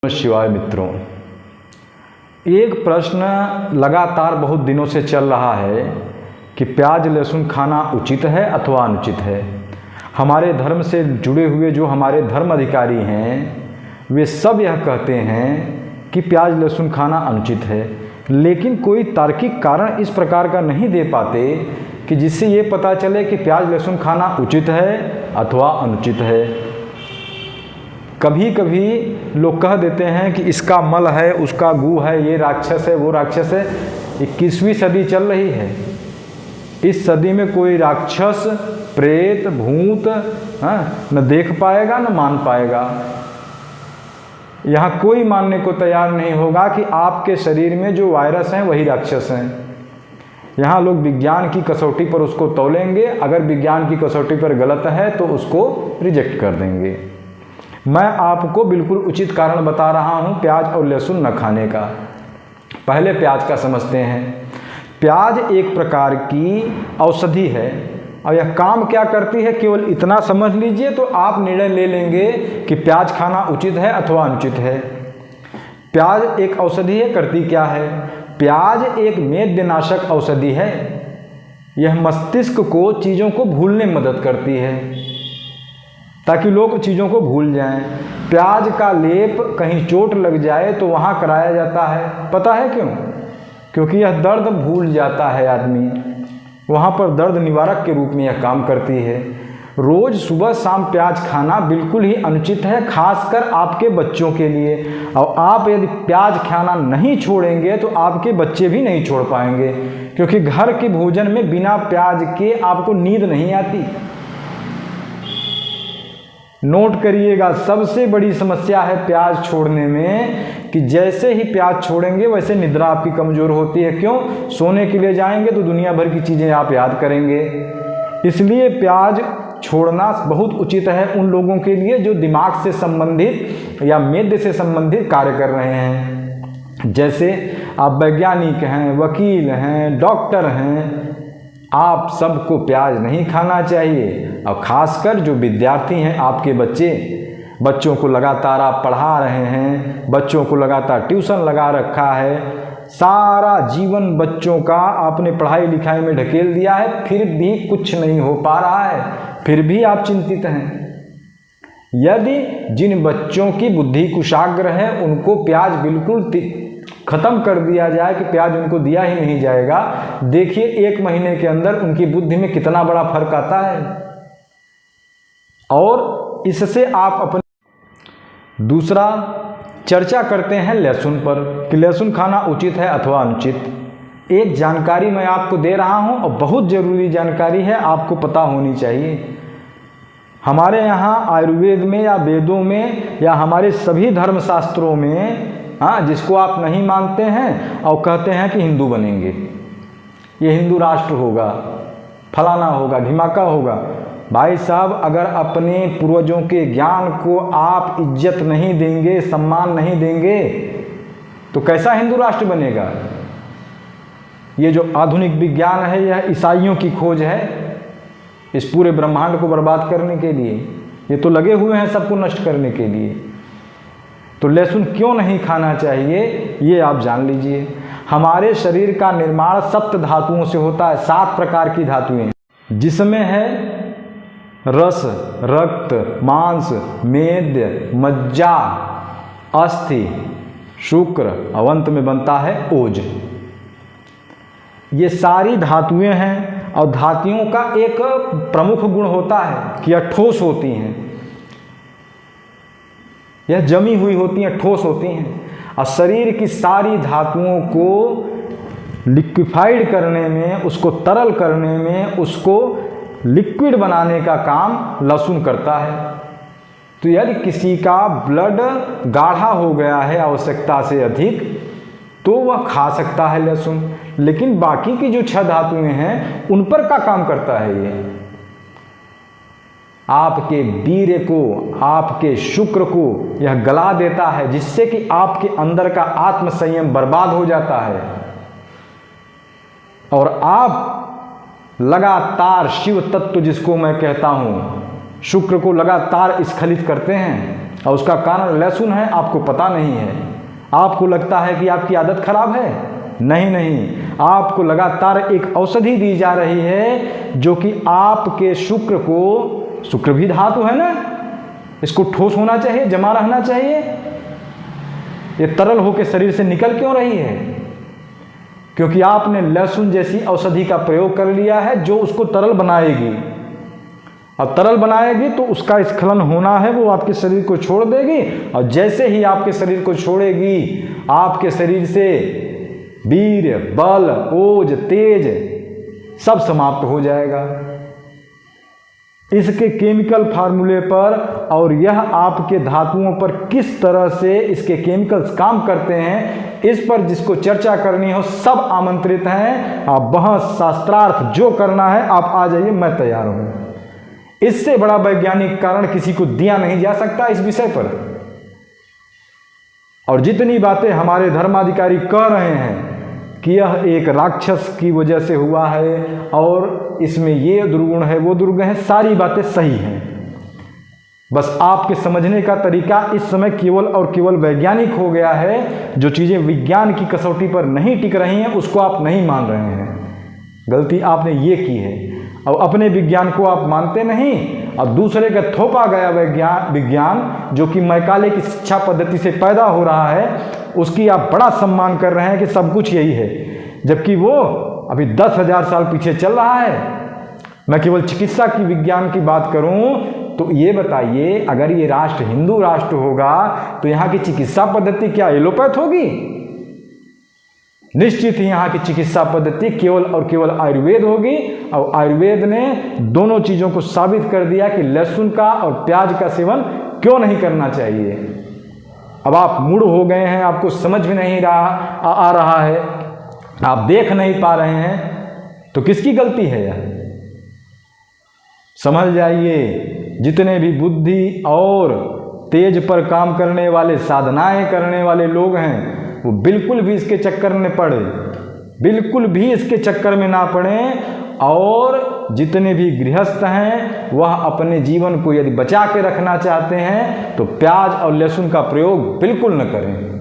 शिवाय मित्रों, एक प्रश्न लगातार बहुत दिनों से चल रहा है कि प्याज लहसुन खाना उचित है अथवा अनुचित है। हमारे धर्म से जुड़े हुए जो हमारे धर्म अधिकारी हैं वे सब यह कहते हैं कि प्याज लहसुन खाना अनुचित है, लेकिन कोई तार्किक कारण इस प्रकार का नहीं दे पाते कि जिससे ये पता चले कि प्याज लहसुन खाना उचित है अथवा अनुचित है। कभी कभी लोग कह देते हैं कि इसका मल है, उसका गू है, ये राक्षस है, वो राक्षस है। 21वीं सदी चल रही है। इस सदी में कोई राक्षस प्रेत भूत न देख पाएगा न मान पाएगा। यहाँ कोई मानने को तैयार नहीं होगा कि आपके शरीर में जो वायरस हैं वही राक्षस हैं। यहाँ लोग विज्ञान की कसौटी पर उसको तौलेंगे, अगर विज्ञान की कसौटी पर गलत है तो उसको रिजेक्ट कर देंगे। मैं आपको बिल्कुल उचित कारण बता रहा हूँ प्याज और लहसुन न खाने का। पहले प्याज का समझते हैं। प्याज एक प्रकार की औषधि है और यह काम क्या करती है केवल इतना समझ लीजिए तो आप निर्णय ले लेंगे कि प्याज खाना उचित है अथवा अनुचित है। प्याज एक औषधि है, करती क्या है? प्याज एक मेदनाशक औषधि है। यह मस्तिष्क को चीज़ों को भूलने में मदद करती है ताकि लोग चीज़ों को भूल जाएं। प्याज का लेप कहीं चोट लग जाए तो वहाँ कराया जाता है। पता है क्यों? क्योंकि यह दर्द भूल जाता है आदमी, वहाँ पर दर्द निवारक के रूप में यह काम करती है। रोज़ सुबह शाम प्याज खाना बिल्कुल ही अनुचित है, खासकर आपके बच्चों के लिए। और आप यदि प्याज खाना नहीं छोड़ेंगे तो आपके बच्चे भी नहीं छोड़ पाएंगे, क्योंकि घर के भोजन में बिना प्याज के आपको नींद नहीं आती। नोट करिएगा, सबसे बड़ी समस्या है प्याज छोड़ने में कि जैसे ही प्याज छोड़ेंगे वैसे निद्रा आपकी कमज़ोर होती है। क्यों? सोने के लिए जाएंगे तो दुनिया भर की चीज़ें आप याद करेंगे। इसलिए प्याज छोड़ना बहुत उचित है उन लोगों के लिए जो दिमाग से संबंधित या मेद से संबंधित कार्य कर रहे हैं। जैसे आप वैज्ञानिक हैं, वकील हैं, डॉक्टर हैं, आप सबको प्याज नहीं खाना चाहिए। और ख़ासकर जो विद्यार्थी हैं, आपके बच्चों को लगातार आप पढ़ा रहे हैं, बच्चों को लगातार ट्यूशन लगा रखा है, सारा जीवन बच्चों का आपने पढ़ाई लिखाई में ढकेल दिया है, फिर भी कुछ नहीं हो पा रहा है, फिर भी आप चिंतित हैं। यदि जिन बच्चों की बुद्धि कुशाग्र है उनको प्याज बिल्कुल ख़त्म कर दिया जाए कि प्याज उनको दिया ही नहीं जाएगा, देखिए 1 महीने के अंदर उनकी बुद्धि में कितना बड़ा फर्क आता है। और इससे आप अपने दूसरा चर्चा करते हैं लहसुन पर कि लहसुन खाना उचित है अथवा अनुचित। एक जानकारी मैं आपको दे रहा हूं और बहुत ज़रूरी जानकारी है, आपको पता होनी चाहिए। हमारे यहाँ आयुर्वेद में या वेदों में या हमारे सभी धर्मशास्त्रों में जिसको आप नहीं मानते हैं और कहते हैं कि हिंदू बनेंगे, ये हिंदू राष्ट्र होगा, फलाना होगा, ढिमाका होगा। भाई साहब, अगर अपने पूर्वजों के ज्ञान को आप इज्जत नहीं देंगे, सम्मान नहीं देंगे तो कैसा हिंदू राष्ट्र बनेगा? ये जो आधुनिक विज्ञान है यह ईसाइयों की खोज है इस पूरे ब्रह्मांड को बर्बाद करने के लिए। ये तो लगे हुए हैं सबको नष्ट करने के लिए। तो लहसुन क्यों नहीं खाना चाहिए ये आप जान लीजिए। हमारे शरीर का निर्माण 7 धातुओं से होता है, 7 प्रकार की धातुएं, जिसमें है रस, रक्त, मांस, मेद, मज्जा, अस्थि, शुक्र, अवंत में बनता है ओज। ये सारी धातुएं हैं और धातुओं का एक प्रमुख गुण होता है कि यह ठोस होती हैं, यह जमी हुई होती हैं, ठोस होती हैं। और शरीर की सारी धातुओं को लिक्विफाइड करने में, उसको तरल करने में, उसको लिक्विड बनाने का काम लहसुन करता है। तो यदि किसी का ब्लड गाढ़ा हो गया है आवश्यकता से अधिक तो वह खा सकता है लहसुन, लेकिन बाकी की जो 6 धातुएं हैं उन पर क्या काम करता है? ये आपके वीर्य को, आपके शुक्र को यह गला देता है, जिससे कि आपके अंदर का आत्म संयम बर्बाद हो जाता है और आप लगातार शिव तत्व, जिसको मैं कहता हूँ शुक्र को लगातार स्खलित करते हैं और उसका कारण लहसुन है, आपको पता नहीं है। आपको लगता है कि आपकी आदत खराब है, नहीं, आपको लगातार एक औषधि दी जा रही है जो कि आपके शुक्र को, शुक्र भी धातु है ना, इसको ठोस होना चाहिए, जमा रहना चाहिए। ये तरल होकर शरीर से निकल क्यों रही है? क्योंकि आपने लहसुन जैसी औषधि का प्रयोग कर लिया है जो उसको तरल बनाएगी, और तरल बनाएगी तो उसका स्खलन होना है, वो आपके शरीर को छोड़ देगी, और जैसे ही आपके शरीर को छोड़ेगी आपके शरीर से वीर, बल, ओज, तेज सब समाप्त हो जाएगा। इसके केमिकल फार्मूले पर और यह आपके धातुओं पर किस तरह से इसके केमिकल्स काम करते हैं, इस पर जिसको चर्चा करनी हो सब आमंत्रित हैं। आप बहस शास्त्रार्थ जो करना है आप आ जाइए, मैं तैयार हूं। इससे बड़ा वैज्ञानिक कारण किसी को दिया नहीं जा सकता इस विषय पर। और जितनी बातें हमारे धर्माधिकारी कह रहे हैं कि यह एक राक्षस की वजह से हुआ है और इसमें ये दुर्गुण है, वो दुर्गुण है, सारी बातें सही हैं। बस आपके समझने का तरीका इस समय केवल और केवल वैज्ञानिक हो गया है। जो चीज़ें विज्ञान की कसौटी पर नहीं टिक रही हैं उसको आप नहीं मान रहे हैं। गलती आपने ये की है। अब अपने विज्ञान को आप मानते नहीं और दूसरे का थोपा गया विज्ञान जो कि मैकाले की शिक्षा पद्धति से पैदा हो रहा है उसकी आप बड़ा सम्मान कर रहे हैं कि सब कुछ यही है, जबकि वो अभी 10,000 साल पीछे चल रहा है। मैं केवल चिकित्सा की विज्ञान की बात करूं तो ये बताइए, अगर ये राष्ट्र हिंदू राष्ट्र होगा तो यहाँ की चिकित्सा पद्धति क्या एलोपैथ होगी? निश्चित ही यहाँ की चिकित्सा पद्धति केवल और केवल आयुर्वेद होगी। और आयुर्वेद ने दोनों चीज़ों को साबित कर दिया कि लहसुन का और प्याज का सेवन क्यों नहीं करना चाहिए। अब आप मूढ़ हो गए हैं, आपको समझ में नहीं आ रहा है, आप देख नहीं पा रहे हैं, तो किसकी गलती है यह? समझ जाइए, जितने भी बुद्धि और तेज पर काम करने वाले, साधनाएं करने वाले लोग हैं वो बिल्कुल भी इसके चक्कर में पड़े, बिल्कुल भी इसके चक्कर में ना पड़े। और जितने भी गृहस्थ हैं वह अपने जीवन को यदि बचा के रखना चाहते हैं तो प्याज और लहसुन का प्रयोग बिल्कुल न करें।